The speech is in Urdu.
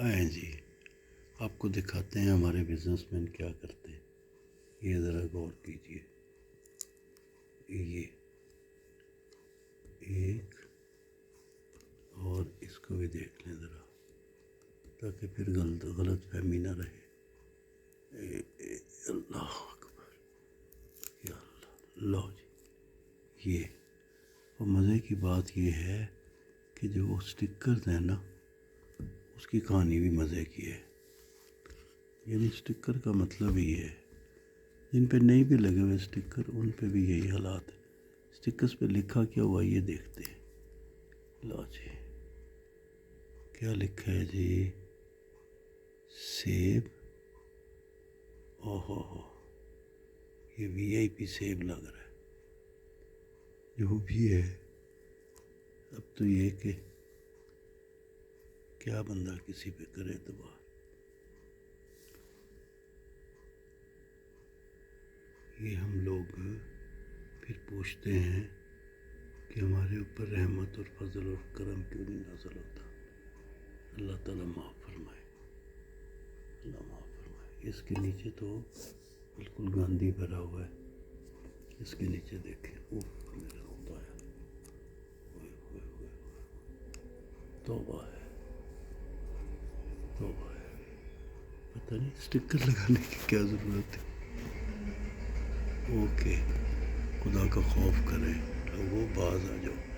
آئیں جی، آپ کو دکھاتے ہیں ہمارے بزنس مین کیا کرتے ہیں۔ یہ ذرا غور کیجیے، یہ ایک، اور اس کو بھی دیکھ لیں ذرا، تاکہ پھر غلط فہمی نہ رہے۔ اللہ اکبر، یا اللہ، لو جی یہ۔ اور مزے کی بات یہ ہے کہ جو وہ سٹکرز ہیں نا، اس کی کہانی بھی مزے کی ہے۔ یعنی سٹکر کا مطلب ہی ہے، جن پہ نہیں بھی لگے ہوئے سٹکر ان پہ بھی یہی حالات ہے۔ سٹکرز پہ لکھا کیا ہوا یہ دیکھتے ہیں۔ لو جی، کیا لکھا ہے جی؟ سیب۔ اوہ ہو، یہ VIP سیب لگ رہا ہے۔ جو بھی ہے، اب تو یہ کہ کیا بندہ کسی پہ کرے اعتبار۔ یہ ہم لوگ پھر پوچھتے ہیں کہ ہمارے اوپر رحمت اور فضل اور کرم کیوں نہیں نازل ہوتا۔ اللہ تعالیٰ معاف فرمائے، اللہ معاف فرمائے۔ اس کے نیچے تو بالکل گاندھی بھرا ہوا ہے۔ اس کے نیچے دیکھیں، اوہ میرا خدا ہے، ہوئے ہوئے ہوئے، توبہ ہے، توبہ ہے۔ پتہ نہیں سٹکر لگانے کی کیا ضرورت ہے۔ اوکے، خدا کا خوف کریں لوگوں، باز آ جاؤ۔